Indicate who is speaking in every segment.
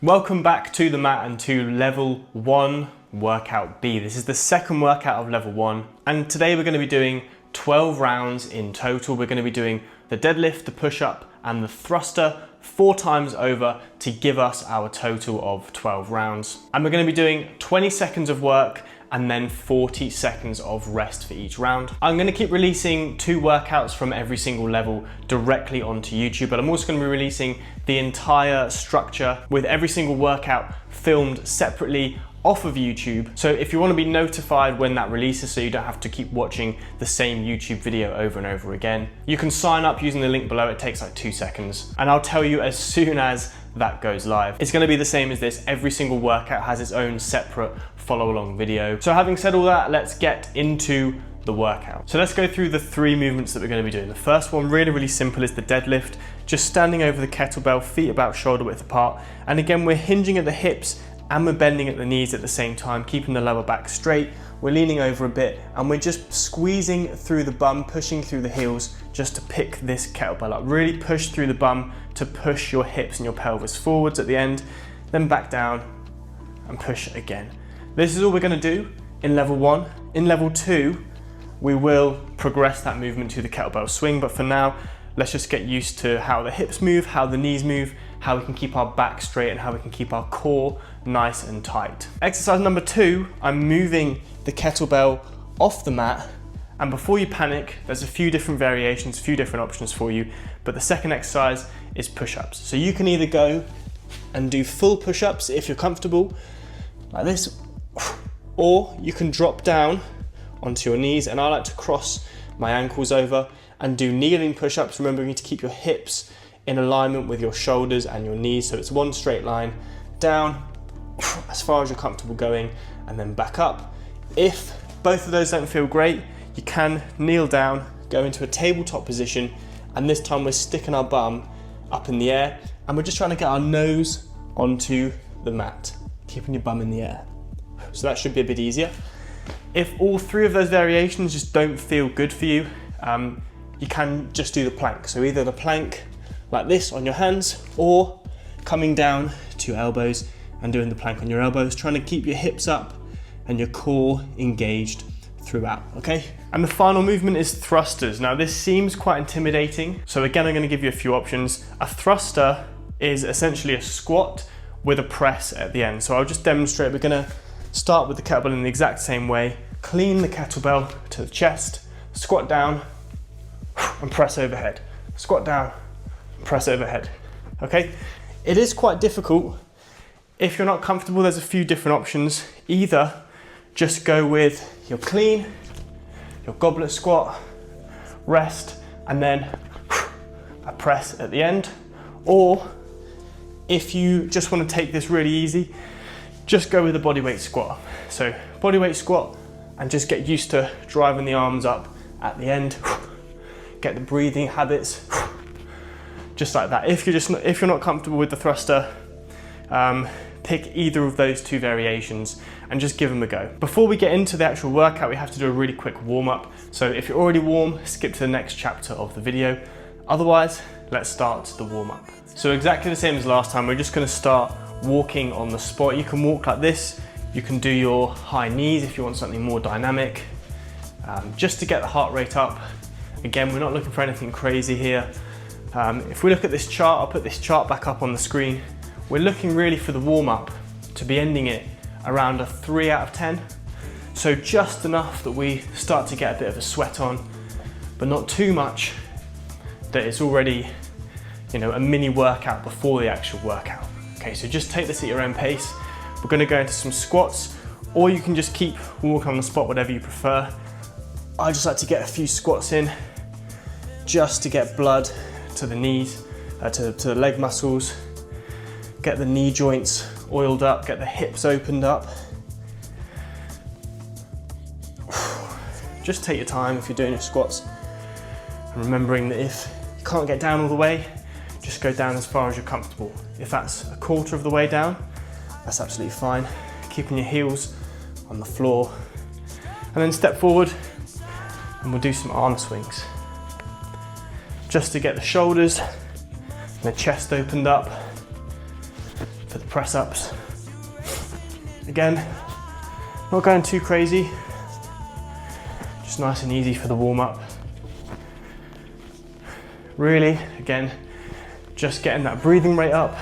Speaker 1: Welcome back to the mat and to level 1 workout B. This is the second workout of level 1, and today we're going to be doing 12 rounds in total. We're going to be doing the deadlift, the push-up and the thruster 4 times over to give us our total of 12 rounds. And we're going to be doing 20 seconds of work and then 40 seconds of rest for each round. I'm going to keep releasing 2 workouts from every single level directly onto YouTube, but I'm also going to be releasing the entire structure with every single workout filmed separately off of YouTube. So if you want to be notified when that releases so you don't have to keep watching the same YouTube video over and over again, you can sign up using the link below. It takes like 2 seconds and I'll tell you as soon as that goes live. It's going to be the same as this. Every single workout has its own separate follow along video. So having said all that, let's get into the workout. So let's go through the 3 movements that we're going to be doing. The first one, really simple, is the deadlift. Just standing over the kettlebell, feet about shoulder width apart. And again, we're hinging at the hips and we're bending at the knees at the same time, keeping the lower back straight. We're leaning over a bit and we're just squeezing through the bum, pushing through the heels just to pick this kettlebell up. Really push through the bum to push your hips and your pelvis forwards at the end, then back down and push again. This is all we're going to do in level 1. In level 2, we will progress that movement to the kettlebell swing, but for now, let's just get used to how the hips move, how the knees move, how we can keep our back straight and how we can keep our core nice and tight. Exercise number 2, I'm moving the kettlebell off the mat, and before you panic, there's a few different variations, a few different options for you, but the second exercise is push-ups. So you can either go and do full push-ups if you're comfortable, like this, or you can drop down onto your knees, and I like to cross my ankles over and do kneeling push-ups, remembering to keep your hips in alignment with your shoulders and your knees, so it's one straight line down as far as you're comfortable going and then back up. If both of those don't feel great, you can kneel down, go into a tabletop position, and this time we're sticking our bum up in the air and we're just trying to get our nose onto the mat, keeping your bum in the air. So that should be a bit easier. If all 3 of those variations just don't feel good for you, you can just do the plank. So either the plank like this on your hands, or coming down to your elbows and doing the plank on your elbows, trying to keep your hips up and your core engaged throughout, okay? And the final movement is thrusters. Now this seems quite intimidating, so again I'm going to give you a few options. A thruster is essentially a squat with a press at the end. So I'll just demonstrate. We're going to start with the kettlebell in the exact same way. Clean the kettlebell to the chest, squat down and press overhead. Squat down, press overhead, okay? It is quite difficult. If you're not comfortable, there's a few different options. Either just go with your clean, your goblet squat, rest, and then a press at the end. Or if you just want to take this really easy, just go with a bodyweight squat. So bodyweight squat, and just get used to driving the arms up at the end. Get the breathing habits, just like that. If you're not comfortable with the thruster, pick either of those 2 variations and just give them a go. Before we get into the actual workout, we have to do a really quick warm-up. So if you're already warm, skip to the next chapter of the video. Otherwise, let's start the warm-up. So exactly the same as last time, we're just going to start walking on the spot. You can walk like this. You can do your high knees if you want something more dynamic, just to get the heart rate up. Again, we're not looking for anything crazy here. If we look at this chart, I'll put this chart back up on the screen. We're looking really for the warm-up to be ending it around a 3 out of 10. So just enough that we start to get a bit of a sweat on, but not too much that it's already, a mini workout before the actual workout. Okay, so just take this at your own pace. We're going to go into some squats, or you can just keep walking on the spot, whatever you prefer. I just like to get a few squats in just to get blood to the knees, to the leg muscles, get the knee joints oiled up, get the hips opened up. Just take your time if you're doing your squats, and remembering that if you can't get down all the way, just go down as far as you're comfortable. If that's a quarter of the way down, that's absolutely fine. Keeping your heels on the floor, and then step forward and we'll do some arm swings just to get the shoulders and the chest opened up, for the press ups. Again, not going too crazy, just nice and easy for the warm up. Really, again, just getting that breathing rate up,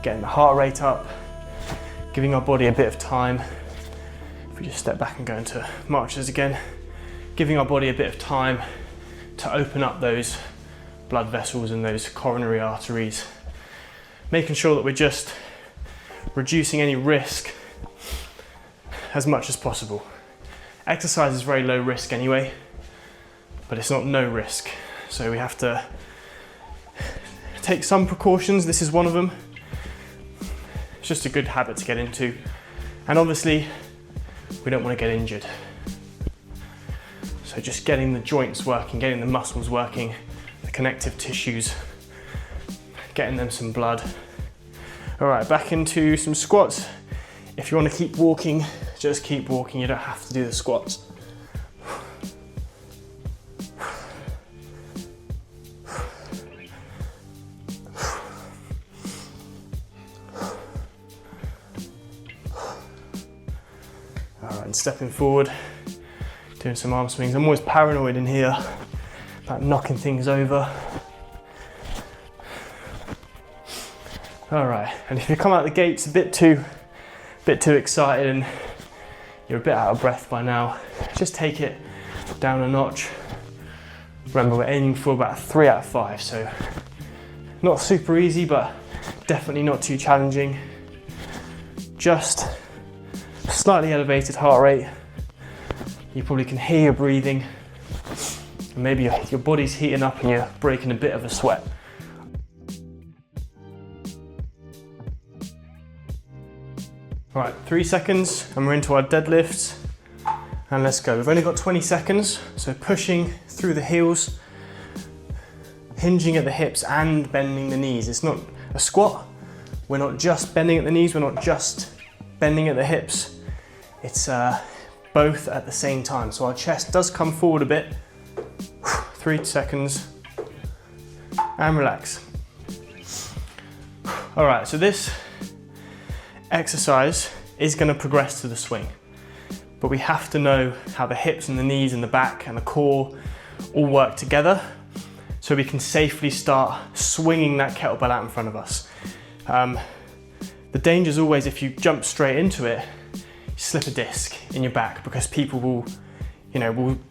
Speaker 1: getting the heart rate up, giving our body a bit of time. If we just step back and go into marches again, giving our body a bit of time to open up those blood vessels and those coronary arteries, making sure that we're just reducing any risk as much as possible. Exercise is very low risk anyway, but it's not no risk. So we have to take some precautions. This is one of them. It's just a good habit to get into. And obviously, we don't want to get injured. So just getting the joints working, getting the muscles working, the connective tissues, getting them some blood. All right, back into some squats. If you want to keep walking, just keep walking. You don't have to do the squats. All right, and stepping forward, doing some arm swings. I'm always paranoid in here about knocking things over. All right, and if you come out the gates a bit too excited and you're a bit out of breath by now, just take it down a notch. Remember, we're aiming for about 3 out of 5, so not super easy, but definitely not too challenging. Just slightly elevated heart rate. You probably can hear your breathing, and maybe your body's heating up and you're breaking a bit of a sweat. All right, 3 seconds and we're into our deadlifts, and let's go. We've only got 20 seconds, so pushing through the heels, hinging at the hips and bending the knees. It's not a squat. We're not just bending at the knees, we're not just bending at the hips. It's both at the same time. So our chest does come forward a bit. 3 seconds and relax. All right, so this exercise is going to progress to the swing, but we have to know how the hips and the knees and the back and the core all work together so we can safely start swinging that kettlebell out in front of us. The danger is always if you jump straight into it, you slip a disc in your back, because people will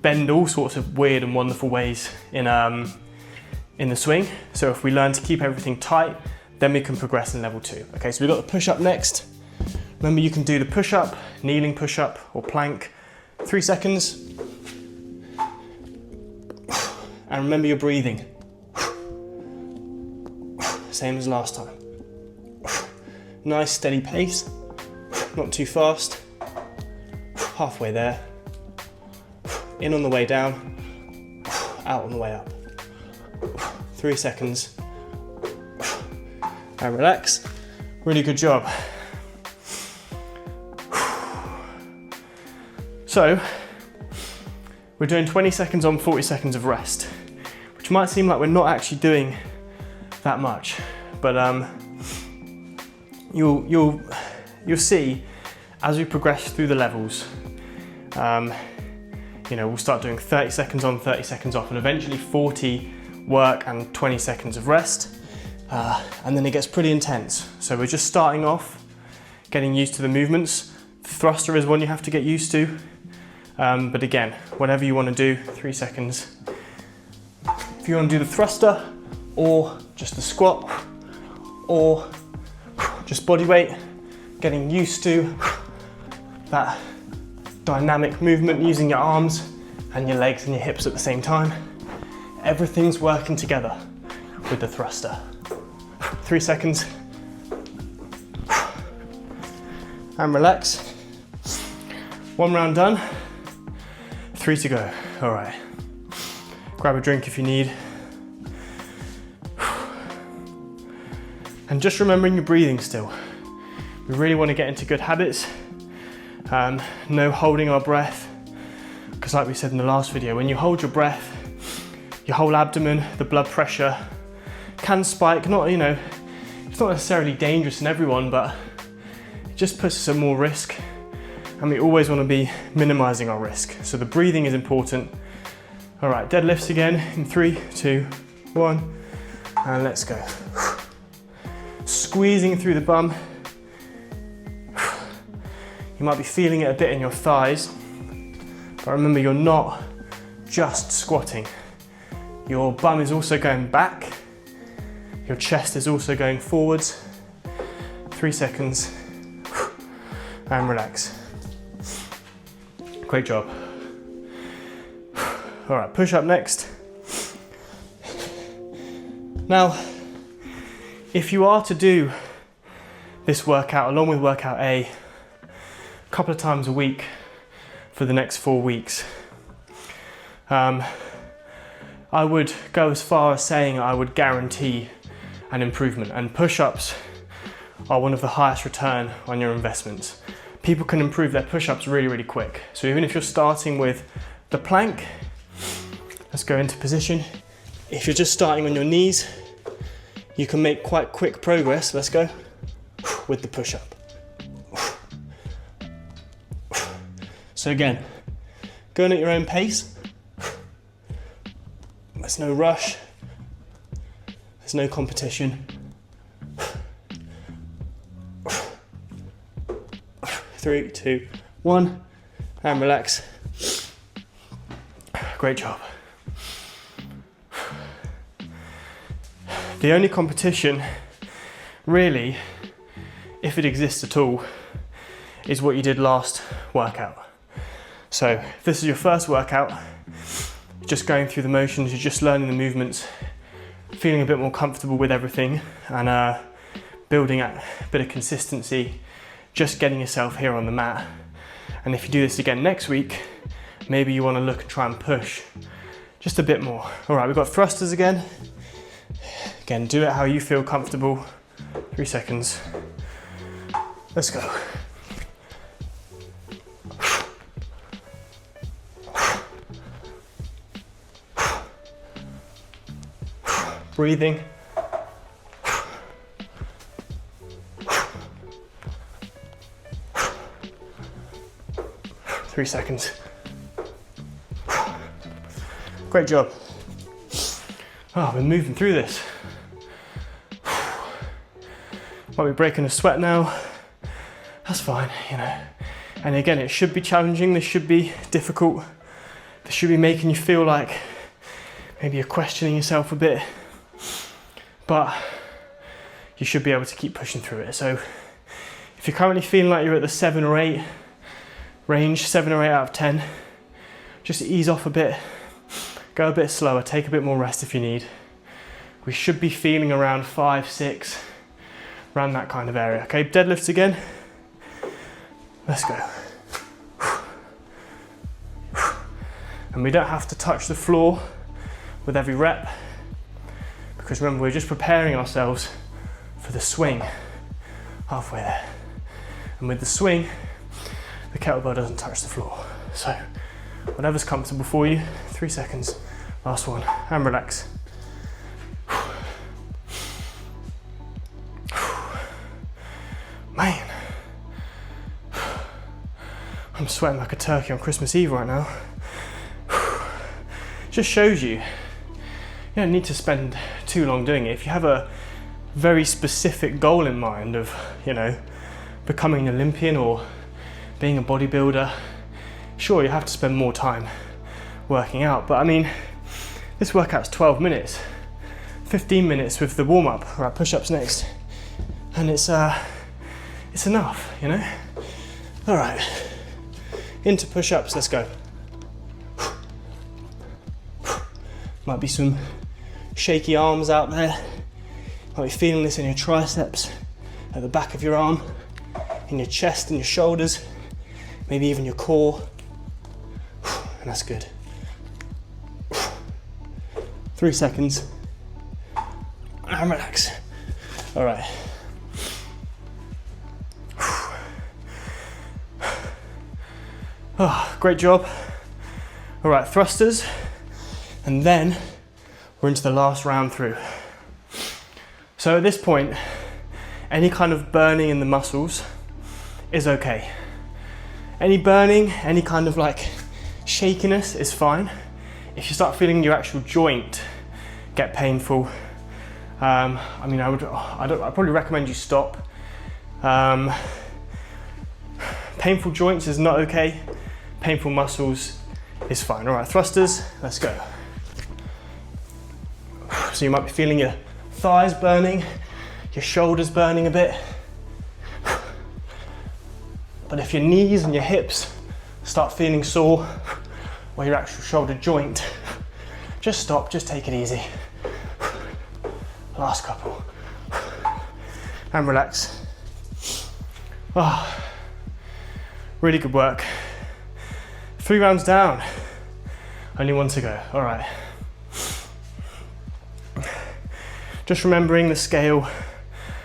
Speaker 1: bend all sorts of weird and wonderful ways in the swing. So if we learn to keep everything tight, then we can progress in level 2. Okay, so we've got the push-up next. Remember, you can do the push-up, kneeling push-up, or plank. 3 seconds. And remember your breathing. Same as last time. Nice steady pace, not too fast. Halfway there. In on the way down, out on the way up. 3 seconds. And relax. Really good job. So, we're doing 20 seconds on, 40 seconds of rest, which might seem like we're not actually doing that much, but you'll see as we progress through the levels, we'll start doing 30 seconds on, 30 seconds off, and eventually 40 work and 20 seconds of rest. And then it gets pretty intense. So we're just starting off, getting used to the movements. The thruster is one you have to get used to. But again, whatever you want to do, 3 seconds. If you want to do the thruster, or just the squat, or just body weight, getting used to that dynamic movement using your arms and your legs and your hips at the same time. Everything's working together with the thruster. 3 seconds. And relax. 1 round done. 3 to go. All right. Grab a drink if you need. And just remembering your breathing still. We really want to get into good habits. No holding our breath. Because like we said in the last video, when you hold your breath, your whole abdomen, the blood pressure can spike. Not, It's not necessarily dangerous in everyone, but it just puts us at more risk, and we always want to be minimizing our risk. So the breathing is important. All right, deadlifts again in 3, 2, 1, and let's go. Squeezing through the bum. You might be feeling it a bit in your thighs, but remember, you're not just squatting. Your bum is also going back. Your chest is also going forwards. 3 seconds, and relax. Great job. All right, push up next. Now, if you are to do this workout along with workout A a couple of times a week for the next 4 weeks, I would go as far as saying I would guarantee an improvement, and push-ups are one of the highest return on your investments. People can improve their push-ups really, really quick. So even if you're starting with the plank, let's go into position. If you're just starting on your knees, you can make quite quick progress. Let's go with the push-up. So again, going at your own pace. There's no rush. There's no competition. 3, 2, 1, and relax. Great job. The only competition, really, if it exists at all, is what you did last workout. So if this is your first workout, just going through the motions, you're just learning the movements, feeling a bit more comfortable with everything, and building a bit of consistency, just getting yourself here on the mat. And if you do this again next week, maybe you want to look and try and push just a bit more. All right, we've got thrusters again. Again, do it how you feel comfortable. 3 seconds. Let's go. Breathing. 3 seconds. Great job. Oh, we're moving through this. Might be breaking a sweat now. That's fine, you know. And again, it should be challenging. This should be difficult. This should be making you feel like maybe you're questioning yourself a bit. But you should be able to keep pushing through it. So if you're currently feeling like you're at the 7 or 8 range, 7 or 8 out of 10, just ease off a bit, go a bit slower, take a bit more rest if you need. We should be feeling around 5, 6, around that kind of area. Okay, deadlifts again. Let's go. And we don't have to touch the floor with every rep, because remember, we're just preparing ourselves for the swing halfway there. And with the swing, the kettlebell doesn't touch the floor. So whatever's comfortable for you. 3 seconds, last one, and relax. Man, I'm sweating like a turkey on Christmas Eve right now. Just shows you don't need to spend too long doing it. If you have a very specific goal in mind of, you know, becoming an Olympian or being a bodybuilder, sure, you have to spend more time working out. But I mean, this workout's 12 minutes, 15 minutes with the warm-up. Right, push-ups next. And it's enough, you know? All right, into push-ups, let's go. Might be some shaky arms out there. Might be feeling this in your triceps, at the back of your arm, in your chest and your shoulders, maybe even your core. And that's good. 3 seconds. And relax. All right. Oh, great job. All right, thrusters. And then we're into the last round through. So at this point, any kind of burning in the muscles is okay. Any burning, any kind of like shakiness is fine. If you start feeling your actual joint get painful, I mean, I'd probably recommend you stop. Painful joints is not okay. Painful muscles is fine. All right, thrusters, let's go. So you might be feeling your thighs burning, your shoulders burning a bit. But if your knees and your hips start feeling sore, or your actual shoulder joint, just stop, just take it easy. Last couple. And relax. Oh, really good work. 3 rounds down. Only 1 to go. All right. Just remembering the scale,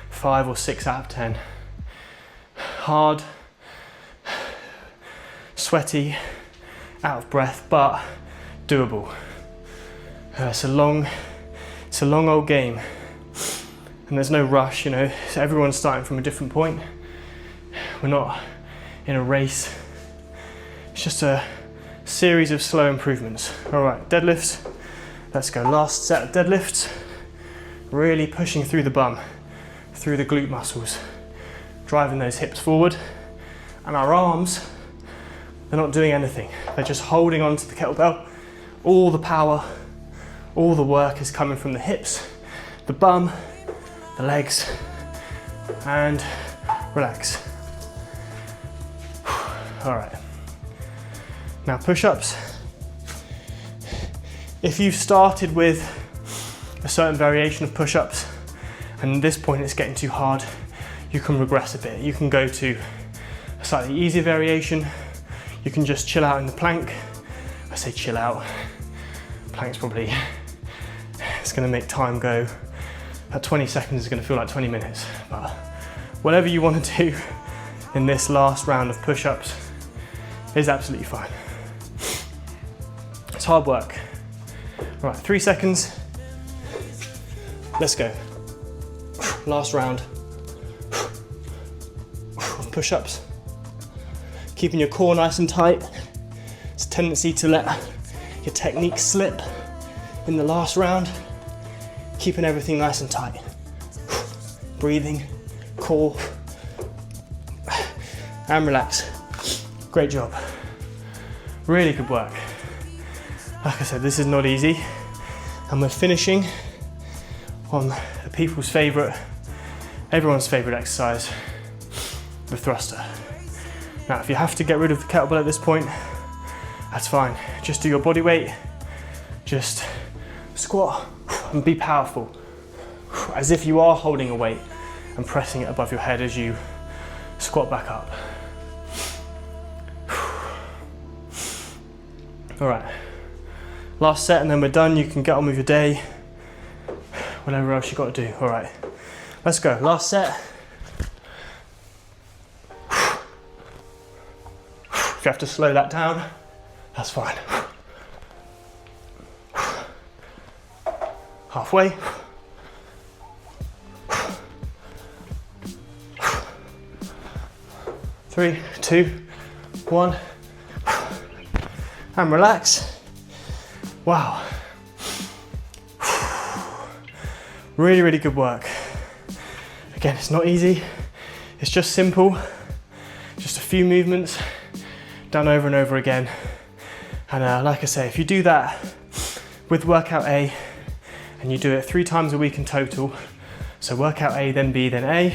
Speaker 1: 5 or 6 out of 10. Hard, sweaty, out of breath, but doable. It's a long old game, and there's no rush, you know. So everyone's starting from a different point. We're not in a race. It's just a series of slow improvements. All right, deadlifts. Let's go. Last set of deadlifts. Really pushing through the bum, through the glute muscles, driving those hips forward. And our arms, they're not doing anything. They're just holding onto the kettlebell. All the power, all the work is coming from the hips, the bum, the legs, and relax. All right. Now push-ups. If you've started with a certain variation of push-ups, and at this point it's getting too hard, you can regress a bit. You can go to a slightly easier variation. You can just chill out in the plank. I say chill out. Plank's probably, it's gonna make time go. At 20 seconds is gonna feel like 20 minutes. But whatever you wanna do in this last round of push-ups is absolutely fine. It's hard work. All right, 3 seconds. Let's go. Last round of push-ups. Keeping your core nice and tight. It's a tendency to let your technique slip in the last round. Keeping everything nice and tight. Breathing, core, and relax. Great job. Really good work. Like I said, this is not easy. And we're finishing on the people's favourite, everyone's favourite exercise, the thruster. Now, if you have to get rid of the kettlebell at this point, that's fine. Just do your body weight, just squat and be powerful, as if you are holding a weight and pressing it above your head as you squat back up. All right, last set and then we're done. You can get on with your day, whatever else you got to do. All right, let's go. Last set. If you have to slow that down, that's fine. Halfway. Three, two, one, and relax. Wow. Really, really good work. Again, it's not easy. It's just simple. Just a few movements done over and over again. And like I say, if you do that with workout A and you do it 3 times a week in total, so workout A, then B, then A,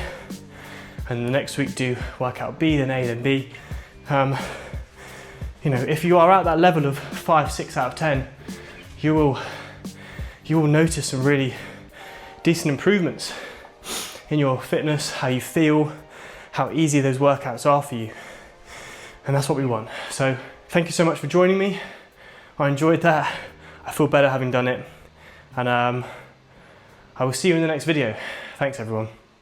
Speaker 1: and the next week do workout B, then A, then B, you know, if you are at that level of 5, 6 out of 10, you will notice some really decent improvements in your fitness, how you feel, how easy those workouts are for you. And that's what we want. So thank you so much for joining me. I enjoyed that. I feel better having done it. And I will see you in the next video. Thanks everyone.